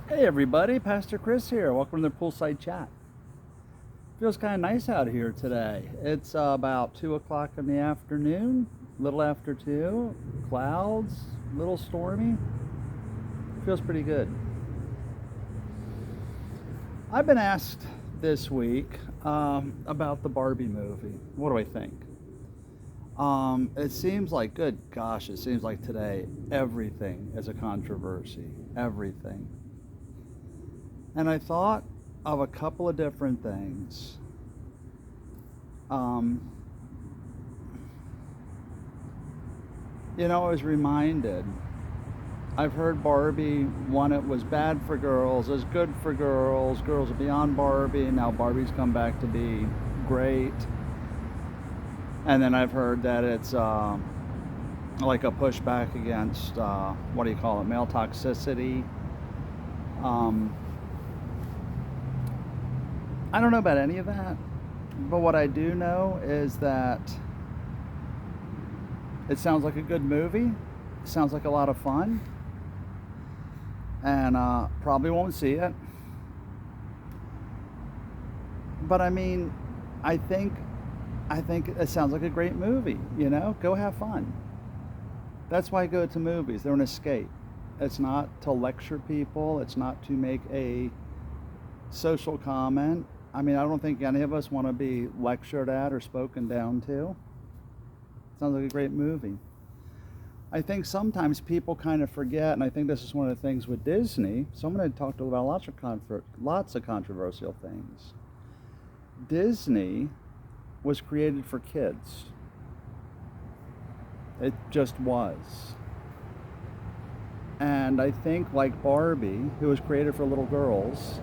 Hey everybody, Pastor Chris here. Welcome to the Poolside Chat. Feels kind of nice out here today. It's about 2 o'clock in the afternoon, a little after 2, clouds, a little stormy. Feels pretty good. I've been asked this week about the Barbie movie. What do I think? It seems like, good gosh, it seems like today everything is a controversy. Everything. And I thought of a couple of different things. I was reminded, I've heard Barbie, one, it was bad for girls, it's good for girls, girls are beyond Barbie, and now Barbie's come back to be great. And then I've heard that it's like a pushback against, what do you call it, male toxicity. I don't know about any of that, but what I do know is that it sounds like a good movie. It sounds like a lot of fun, and probably won't see it. But I mean, I think it sounds like a great movie. Go have fun. That's why I go to movies. They're an escape. It's not to lecture people. It's not to make a social comment. I mean, I don't think any of us want to be lectured at or spoken down to. Sounds like a great movie. I think sometimes people kind of forget, and I think this is one of the things with Disney. So I'm going to talk about lots of controversial things. Disney was created for kids. It just was. And I think, like Barbie, who was created for little girls,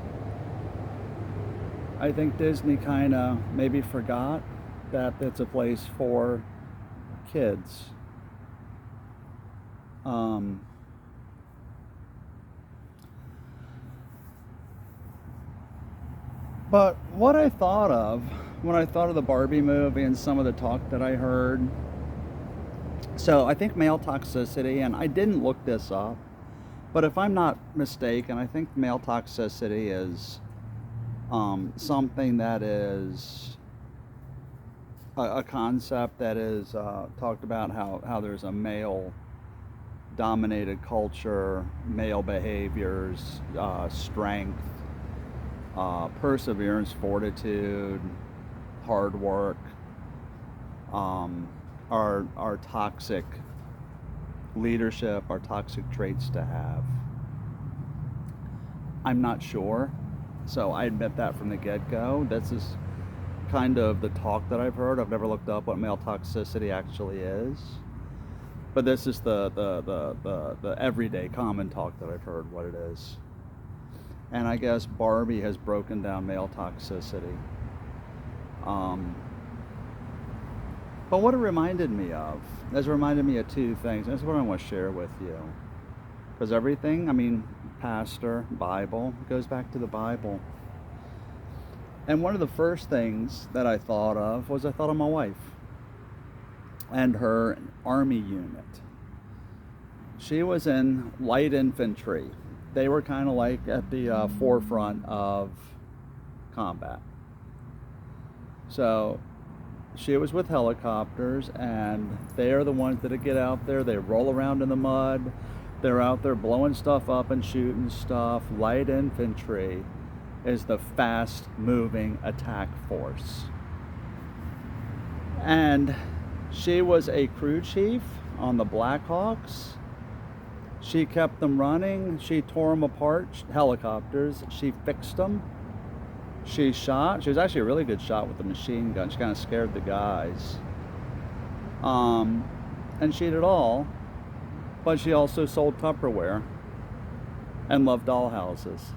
I think Disney kind of maybe forgot that it's a place for kids. But what I thought of when I thought of the Barbie movie and some of the talk that I heard, so I think male toxicity, and I didn't look this up, but if I'm not mistaken, I think male toxicity is something that is a concept that is talked about how there's a male dominated culture, male behaviors, strength, perseverance, fortitude, hard work, are toxic leadership, are toxic traits to have. I'm not sure. So I admit that from the get-go. This is kind of the talk that I've heard. I've never looked up what male toxicity actually is. But this is the everyday common talk that I've heard what it is. And I guess Barbie has broken down male toxicity. But what it reminded me of, it reminded me of two things. That's what I want to share with you. Because everything, I mean, pastor, Bible, goes back to the Bible. And one of the first things that I thought of was I thought of my wife and her army unit. She was in light infantry. They were kind of like at the forefront of combat. So she was with helicopters, and they are the ones that get out there. They roll around in the mud. They're out there blowing stuff up and shooting stuff. Light infantry is the fast-moving attack force. And she was a crew chief on the Blackhawks. She kept them running. She tore them apart, helicopters. She fixed them. She shot. She was actually a really good shot with the machine gun. She kind of scared the guys. And she did it all. But she also sold Tupperware and loved dollhouses.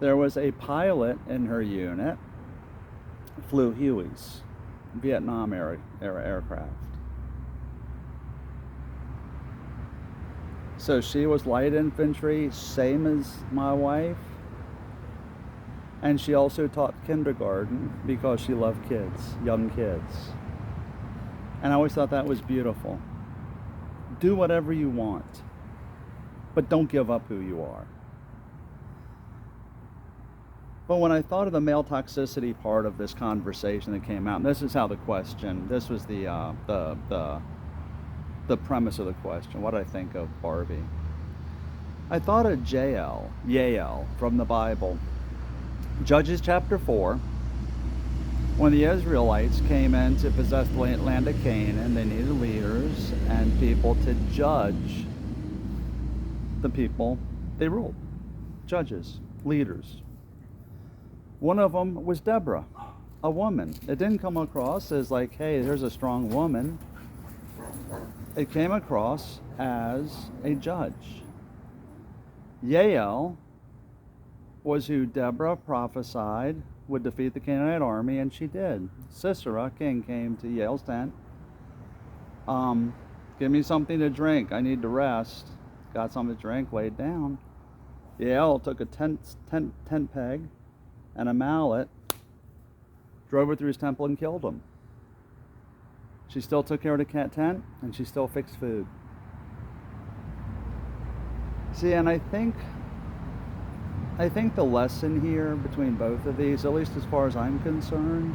There was a pilot in her unit, flew Hueys, Vietnam era aircraft. So she was light infantry, same as my wife. And she also taught kindergarten because she loved kids, young kids. And I always thought that was beautiful. Do whatever you want. but don't give up who you are. But when I thought of the male toxicity part of this conversation that came out, and this is how this was the premise of the question, what did I think of Barbie? I thought of Jael from the Bible. Judges chapter 4, when the Israelites came in to possess the land of Canaan, they needed leaders and people to judge the people they ruled. Judges, leaders. One of them was Deborah, a woman. It didn't come across as like, hey, there's a strong woman. It came across as a judge. Jael was who Deborah prophesied would defeat the Canaanite army, and she did. Sisera, king, came to Jael's tent. Give me something to drink. I need to rest. Got something to drink, laid down. Jael took a tent peg and a mallet, drove it through his temple and killed him. She still took care of the tent, and she still fixed food. See, and I think the lesson here between both of these, at least as far as I'm concerned,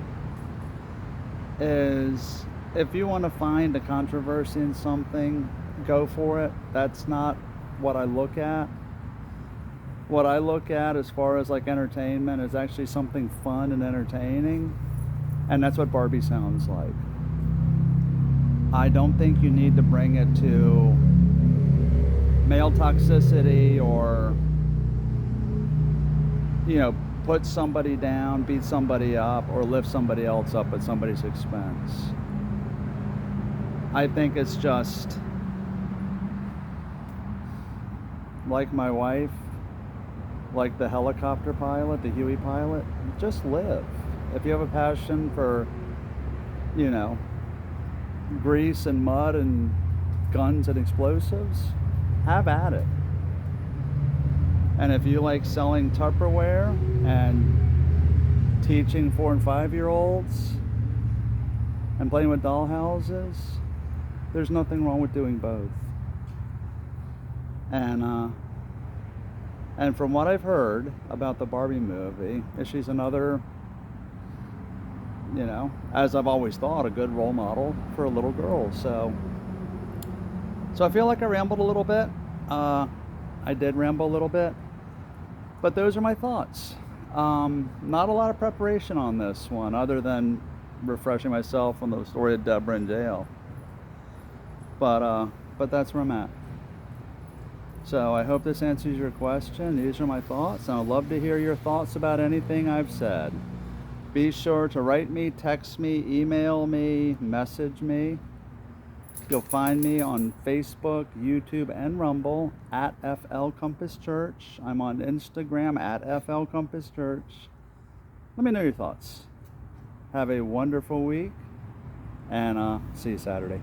is if you want to find a controversy in something, go for it. That's not what I look at. What I look at as far as like entertainment is actually something fun and entertaining, and that's what Barbie sounds like. I don't think you need to bring it to male toxicity or, put somebody down, beat somebody up, or lift somebody else up at somebody's expense. I think it's just like my wife, like the helicopter pilot, the Huey pilot, just live. If you have a passion for, grease and mud and guns and explosives, have at it. And if you like selling Tupperware and teaching 4 and 5-year-olds and playing with dollhouses, there's nothing wrong with doing both. And from what I've heard about the Barbie movie, she's another, as I've always thought, a good role model for a little girl. So I feel like I rambled a little bit. I did ramble a little bit. But those are my thoughts. Not a lot of preparation on this one, other than refreshing myself on the story of Deborah and Jael. But that's where I'm at. So I hope this answers your question. These are my thoughts, and I'd love to hear your thoughts about anything I've said. Be sure to write me, text me, email me, message me. You'll find me on Facebook, YouTube, and Rumble at FL Compass Church. I'm on Instagram at FL Compass Church. Let me know your thoughts. Have a wonderful week, and see you Saturday.